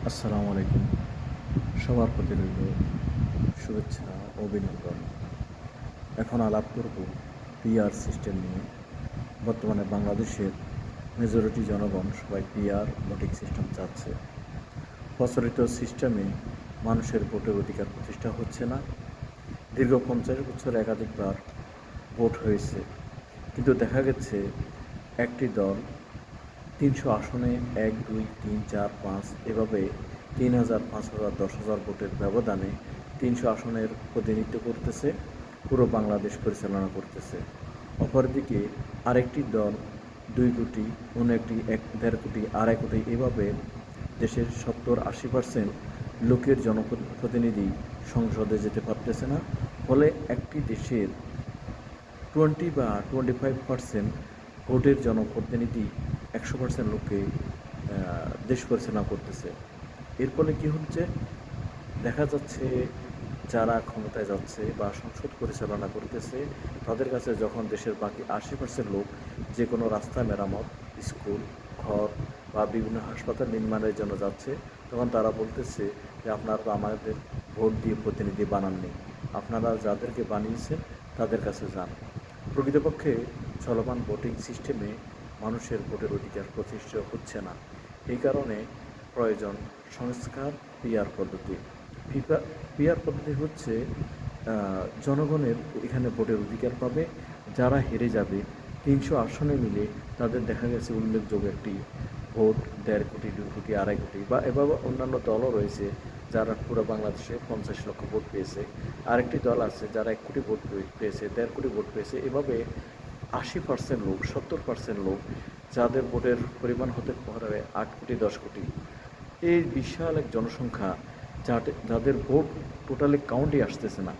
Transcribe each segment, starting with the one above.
আসসালামু আলাইকুম। সবার প্রতি রইল শুভেচ্ছা ও অভিনন্দন। এখন আলাপ করব পিআর সিস্টেম নিয়ে। বর্তমানে বাংলাদেশের মেজরিটি জনগণ সবাই পিআর ভোটিং সিস্টেম চাচ্ছে। প্রচলিত সিস্টেমে মানুষের ভোটের অধিকার প্রতিষ্ঠা হচ্ছে না। দীর্ঘ 50 বছর একাধিকবার ভোট হয়েছে, কিন্তু দেখা গেছে একটি দল 300 আসনে 1, 2, 3, 4, 5 এভাবে 3000, 5000, 10,000 ভোটের ব্যবধানে 300 আসনের প্রতিনিধিত্ব করতেছে, পুরো বাংলাদেশ পরিচালনা করতেছে। অপরদিকে আরেকটি দল 2 কোটি, অন্য একটি 1.5 কোটি, 2.5 কোটি এভাবে দেশের 70-80% লোকের জনপ্রতিনিধি সংসদে যেতে পারতেছে না। ফলে একটি দেশের 20 বা 25% ভোটের জনপ্রতিনিধি 100% লোককে দেশ পরিচালনা করতেছে। এর ফলে কী হচ্ছে, দেখা যাচ্ছে যারা ক্ষমতায় যাচ্ছে বা সংসদ পরিচালনা করতেছে তাদের কাছে যখন দেশের বাকি 80% লোক যে কোনো রাস্তা মেরামত, স্কুল, ঘর বা বিভিন্ন হাসপাতাল নির্মাণের জন্য যাচ্ছে, তখন তারা বলতেছে যে আপনারা তো আমাদের ভোট দিয়ে প্রতিনিধি বানাননি, আপনারা যাদেরকে বানিয়েছেন তাদের কাছে যান। প্রকৃতপক্ষে চলমান ভোটিং সিস্টেমে মানুষের ভোটের অধিকার প্রতিষ্ঠা হচ্ছে না। এই কারণে প্রয়োজন সংস্কার পিআর পদ্ধতি। পিআর পদ্ধতি হচ্ছে জনগণের এখানে ভোটের অধিকার পাবে। যারা হেরে যাবে 300 আসনে মিলে তাদের দেখা গেছে উল্লেখযোগ্য একটি ভোট 1.5 কোটি, 2 কোটি, 2.5 কোটি বা এভাবে অন্যান্য দলও রয়েছে যারা পুরো বাংলাদেশে 50 লক্ষ ভোট পেয়েছে। আরেকটি দল আছে যারা 1 কোটি ভোট পেয়েছে, 1.5 কোটি ভোট পেয়েছে। এভাবে 80% লোক, 70% লোক যাদের ভোটের পরিমাণ হতে পারে 8 কোটি, 10 কোটি, এই বিশাল এক জনসংখ্যা যাদের ভোট টোটালি কাউন্টে আসতেছে না।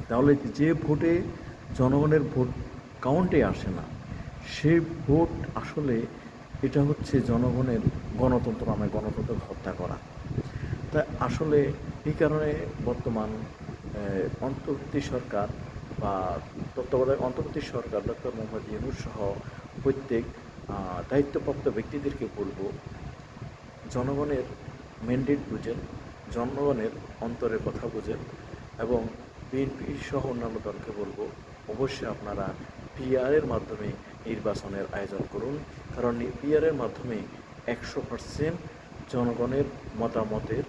তাহলে যে ভোটে জনগণের ভোট কাউন্টে আসে না, সেই ভোট আসলে এটা হচ্ছে জনগণের গণতন্ত্র নামে গণতন্ত্র হত্যা করা। তাই আসলে এই কারণে বর্তমান অন্তর্বর্তী সরকার বা তত্ত্বাবধায়ক অন্তর্বর্তী সরকার ডক্টর মোহাম্মদ ইউনূস সহ প্রত্যেক দায়িত্বপ্রাপ্ত ব্যক্তিদেরকে বলবো, জনগণের ম্যান্ডেট বুঝেন, জনগণের অন্তরের কথা বুঝেন এবং বিএনপি সহ অন্যান্য দলকে বলবো অবশ্যই আপনারা পিআরের মাধ্যমে নির্বাচনের আয়োজন করুন। কারণ পিআরের মাধ্যমে 100% জনগণের মতামতের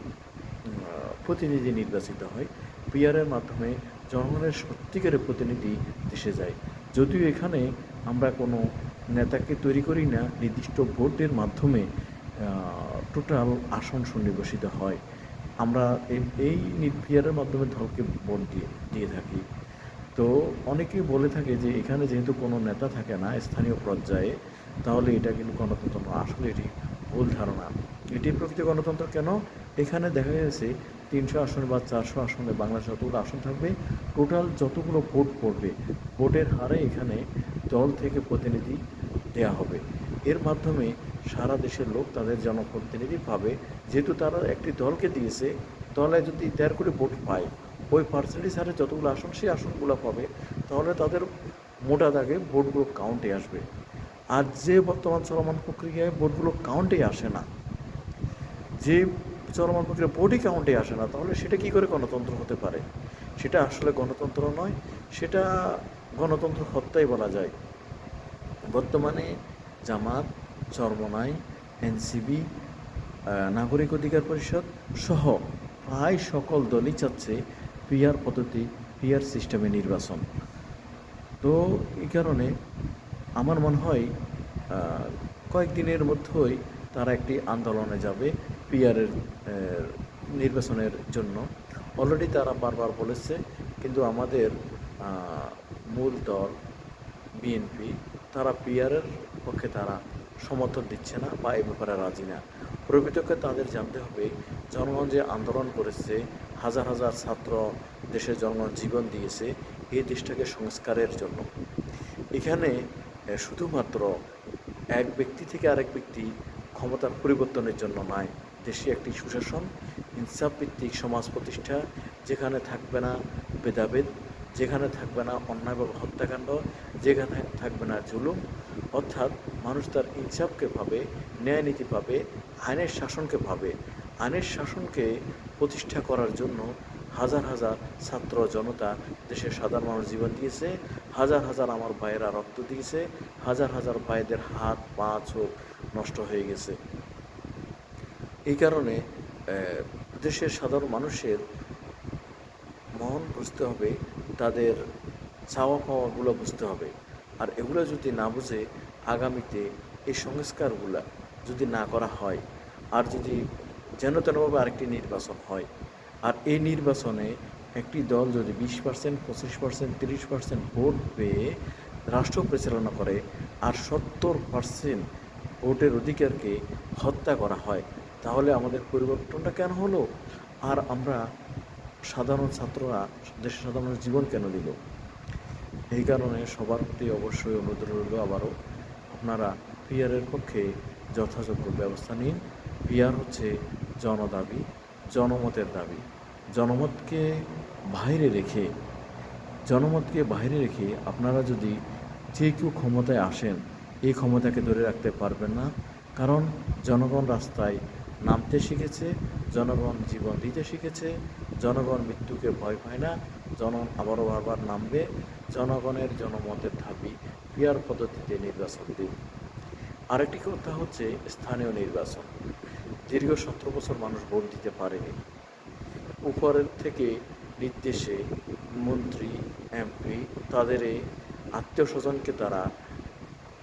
প্রতিনিধি নির্বাচিত হয়। পিআরের মাধ্যমে জনগণের সত্যিকারের প্রতিনিধি দেশে যায়। যদিও এখানে আমরা কোনো নেতাকে তৈরি করি না, নির্দিষ্ট ভোটের মাধ্যমে টোটাল আসন সন্নিবেশিত হয়। আমরা এই পিআরের মাধ্যমে দলকে ভোট দিয়ে থাকি। তো অনেকেই বলে থাকে যে এখানে যেহেতু কোনো নেতা থাকে না স্থানীয় পর্যায়ে, তাহলে এটা কিন্তু গণতন্ত্র নয়। আসলে এটি ভুল ধারণা। এটি প্রকৃত গণতন্ত্র কেন? এখানে দেখা গেছে 300 আসনে বা 400 আসনে বাংলাদেশ যতগুলো আসন থাকবে, টোটাল যতগুলো ভোট পড়বে ভোটের হারে এখানে দল থেকে প্রতিনিধি দেয়া হবে। এর মাধ্যমে সারা দেশের লোক তাদের জনপ্রতিনিধি পাবে। যেহেতু তারা একটি দলকে দিয়েছে, দলে যদি 1.5 কোটি ভোট পায়, ওই পার্সেন্টেজ হারে যতগুলো আসন সেই আসনগুলো পাবে, তাহলে তাদের মোটা দাগে ভোটগুলো কাউন্টে আসবে। আর যে বর্তমান চলমান প্রক্রিয়ায় ভোটগুলো কাউন্টে আসে না, যে চলমান প্রক্রিয়া ভোটই কাউন্টে আসে না, তাহলে সেটা কী করে গণতন্ত্র হতে পারে? সেটা আসলে গণতন্ত্র নয়, সেটা গণতন্ত্র হত্যাই বলা যায়। বর্তমানে জামাত, চরমোনাই, এনসিপি, নাগরিক অধিকার পরিষদ সহ প্রায় সকল দলই চাচ্ছে পিআর পদ্ধতি, পিআর সিস্টেমে নির্বাচন। তো এই কারণে আমার মনে হয় কয়েকদিনের মধ্যেই তারা একটি আন্দোলনে যাবে পিআরের নির্বাচনের জন্য। অলরেডি তারা বারবার বলেছে, কিন্তু আমাদের মূল দল বিএনপি তারা পিআরের পক্ষে তারা সমর্থন দিচ্ছে না বা এ ব্যাপারে রাজি না। প্রকৃতকে তাদের জানতে হবে, জনগণ যে আন্দোলন করেছে, হাজার হাজার ছাত্র দেশের জনগণ জীবন দিয়েছে এই দেশটাকে সংস্কারের জন্য। এখানে শুধুমাত্র এক ব্যক্তি থেকে আরেক ব্যক্তি ক্ষমতার পরিবর্তনের জন্য নয়, দেশে একটি সুশাসন, ইনসাফ ভিত্তিক সমাজ প্রতিষ্ঠা, যেখানে থাকবে না ভেদাভেদ, যেখানে থাকবে না অন্যায়ভাবে হত্যাকাণ্ড, যেখানে থাকবে না জুলুম, অর্থাৎ মানুষ তার ইনসাফকে পাবে, ন্যায় নীতি পাবে, আইনের শাসনকে পাবে। আইনের শাসনকে প্রতিষ্ঠা করার জন্য হাজার হাজার ছাত্র জনতা দেশের সাধারণ মানুষ জীবন দিয়েছে, হাজার হাজার আমার ভাইয়েরা রক্ত দিয়েছে, হাজার হাজার ভাইদের হাত পা চোখ নষ্ট হয়ে গেছে। এই কারণে দেশের সাধারণ মানুষের মন বুঝতে হবে, তাদের চাওয়া পাওয়াগুলো বুঝতে হবে। আর এগুলো যদি না বুঝে আগামীতে এই সংস্কারগুলা যদি না করা হয়, আর যদি যেন তেনভাবে আরেকটি নির্বাচন হয়, আর এই নির্বাচনে একটি দল যদি 20%, 25%, 30% ভোট পেয়ে রাষ্ট্র পরিচালনা করে, আর 70% ভোটের অধিকারকে হত্যা করা হয়, তাহলে আমাদের পরিবর্তনটা কেন হলো? আর আমরা সাধারণ ছাত্ররা দেশের সাধারণ জীবন কেন দিল? এই কারণে সবার প্রতি অবশ্যই অনুরোধ রইল আবারও, আপনারা পিআরের পক্ষে যথাযোগ্য ব্যবস্থা নিন। পিআর হচ্ছে জনদাবি, জনমতের দাবি। জনমতকে বাইরে রেখে আপনারা যদি যে কেউ ক্ষমতায় আসেন, এই ক্ষমতাকে ধরে রাখতে পারবেন না। কারণ জনগণ রাস্তায় নামতে শিখেছে, জনগণ জীবন দিতে শিখেছে, জনগণ মৃত্যুকে ভয় পায় না, জনগণ আবারও বারবার নামবে। জনগণের জনমতের দাবি, পিআর পদ্ধতিতে নির্বাচন দিন। আরেকটি কথা হচ্ছে স্থানীয় নির্বাচন। দীর্ঘ 17 বছর মানুষ ভোট দিতে পারেনি। উপরের থেকে নির্দেশে মন্ত্রী, এমপি তাদের আত্মীয় স্বজনকে তারা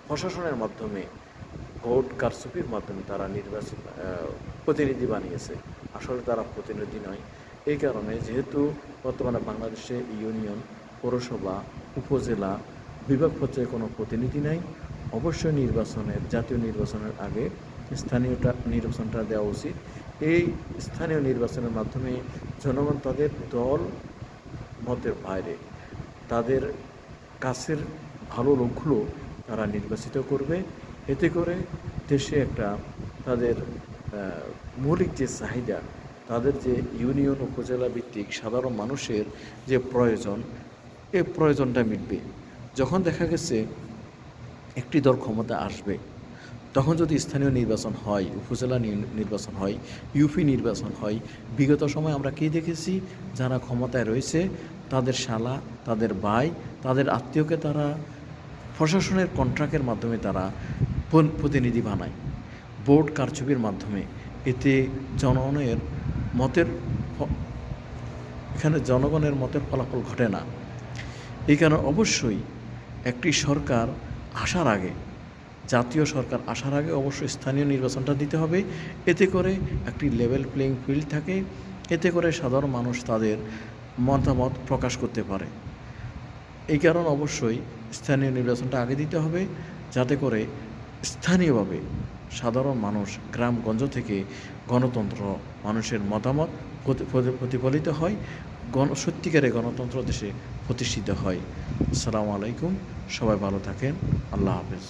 প্রশাসনের মাধ্যমে ভোট কারচুপির মাধ্যমে তারা প্রতিনিধি বানিয়েছে। আসলে তারা প্রতিনিধি নয়। এই কারণে যেহেতু বর্তমানে বাংলাদেশে ইউনিয়ন, পৌরসভা, উপজেলা, বিভাগ পর্যায়ে কোনো প্রতিনিধি নাই, অবশ্যই জাতীয় নির্বাচনের আগে নির্বাচনটা দেওয়া উচিত। এই স্থানীয় নির্বাচনের মাধ্যমে জনগণ তাদের দল মতের বাইরে তাদের কাছের ভালো লোকগুলো তারা নির্বাচিত করবে। এতে করে দেশে একটা তাদের মৌলিক যে চাহিদা, তাদের যে ইউনিয়ন উপজেলা ভিত্তিক সাধারণ মানুষের যে প্রয়োজন, এই প্রয়োজনটা মিটবে। যখন দেখা গেছে একটি দল ক্ষমতা আসবে, তখন যদি স্থানীয় নির্বাচন হয়, উপজেলা নির্বাচন হয়, ইউপি নির্বাচন হয়, বিগত সময় আমরা কী দেখেছি? যারা ক্ষমতায় রয়েছে তাদের শালা, তাদের ভাই, তাদের আত্মীয়কে তারা প্রশাসনের কন্ট্রাক্টের মাধ্যমে তারা প্রতিনিধি বানায়, ভোট কারচুপির মাধ্যমে। এতে জনগণের মতের ফলাফল ঘটে না। এই কারণে অবশ্যই একটি সরকার আসার আগে, জাতীয় সরকার আসার আগে অবশ্যই স্থানীয় নির্বাচনটা দিতে হবে। এতে করে একটি লেভেল প্লেইং ফিল্ড থাকে, এতে করে সাধারণ মানুষ তাদের মতামত প্রকাশ করতে পারে। এই কারণে অবশ্যই স্থানীয় নির্বাচনটা আগে দিতে হবে, যাতে করে স্থানীয়ভাবে সাধারণ মানুষ গ্রামগঞ্জ থেকে গণতন্ত্র, মানুষের মতামত প্রতিফলিত হয়, সত্যিকারের গণতন্ত্র দেশে প্রতিষ্ঠিত হয়। আসসালামু আলাইকুম, সবাই ভালো থাকেন। আল্লাহ হাফেজ।